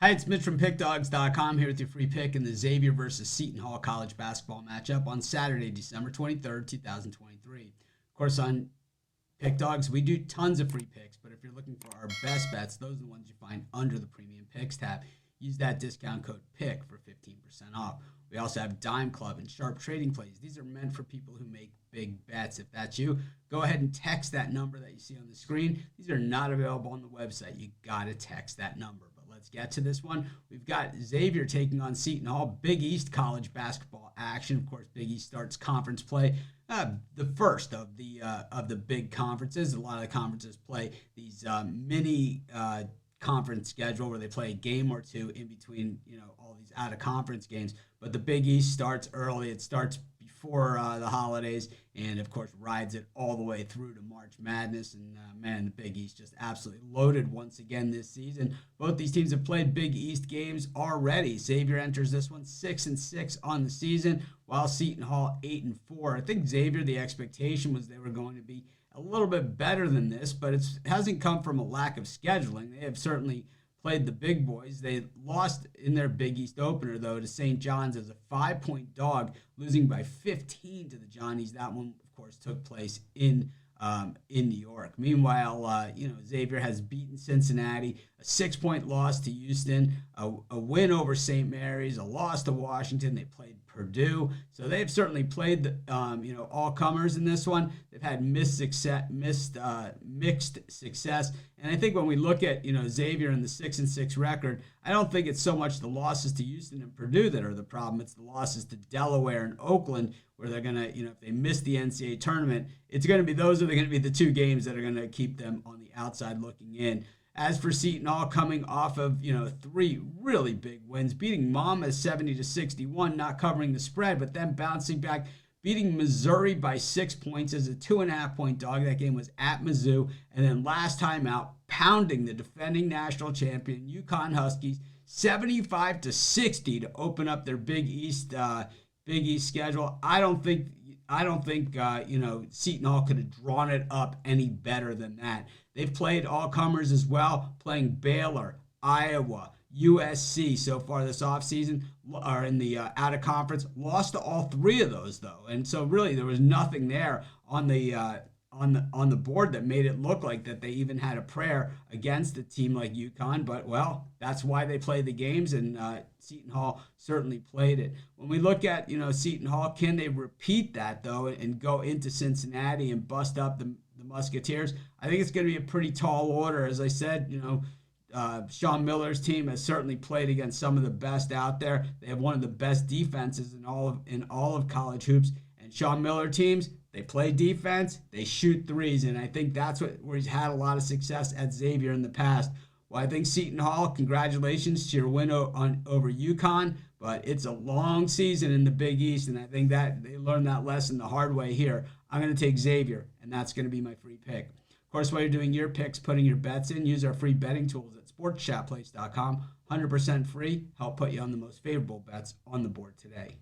Hi, it's Mitch from Pickdawgz.com here with your free pick in the Xavier versus Seton Hall college basketball matchup on Saturday, December 23rd, 2023. Of course, on Pick Dawgz, we do tons of free picks, but if you're looking for our best bets, those are the ones you find under the Premium Picks tab. Use that discount code PICK for 15% off. We also have Dime Club and Sharp Trading Plays. These are meant for people who make big bets. If that's you, go ahead and text that number that you see on the screen. These are not available on the website. You got to text that number. Let's get to this one. We've got Xavier taking on Seton Hall. Big East college basketball action. Of course, Big East starts conference play. The first of the big conferences. A lot of the conferences play these mini conference schedule where they play a game or two in between, all these out of conference games. But the Big East starts early. It starts before the holidays, and of course rides it all the way through to March Madness. And man, the Big East just absolutely loaded once again this season. Both these teams have played Big East games already. Xavier enters this one 6-6 on the season, while Seton Hall 8-4. I think Xavier, the expectation was they were going to be a little bit better than this, but it hasn't come from a lack of scheduling. They have certainly played the big boys. They lost in their Big East opener, though, to St. John's as a 5-point dog, losing by 15 to the Johnnies. That one, of course, took place in New York. Meanwhile, Xavier has beaten Cincinnati, a 6-point loss to Houston, a win over St. Mary's, a loss to Washington. They played Purdue, so they've certainly played all comers in this one. They've had mixed success, and I think when we look at Xavier and the 6-6 record, I don't think it's so much the losses to Houston and Purdue that are the problem. It's the losses to Delaware and Oakland, where they're gonna if they miss the NCAA tournament, it's gonna be those are going to be the two games that are going to keep them on the outside looking in. As for Seton Hall, coming off of 3 really big wins, beating Monmouth 70-61, not covering the spread, but then bouncing back, beating Missouri by 6 points as a 2.5-point dog. That game was at Mizzou, and then last time out, pounding the defending national champion UConn Huskies 75-60 to open up their Big East schedule. I don't think Seton Hall could have drawn it up any better than that. They've played all comers as well, playing Baylor, Iowa, USC so far this offseason, are in the out of conference. Lost to all 3 of those though, and so really there was nothing there on the board that made it look like that they even had a prayer against a team like UConn. But well, that's why they play the games, and Seton Hall certainly played it. When we look at Seton Hall, can they repeat that though and go into Cincinnati and bust up the Musketeers? I think it's going to be a pretty tall order. As I said, Sean Miller's team has certainly played against some of the best out there. They have one of the best defenses in all of college hoops. And Sean Miller teams, they play defense, they shoot threes, and I think that's where he's had a lot of success at Xavier in the past. Well, I think Seton Hall, congratulations to your win over UConn, but it's a long season in the Big East, and I think that they learned that lesson the hard way here. I'm going to take Xavier, and that's going to be my free pick. Of course, while you're doing your picks, putting your bets in, use our free betting tools at sportschatplace.com. 100% free. Help put you on the most favorable bets on the board today.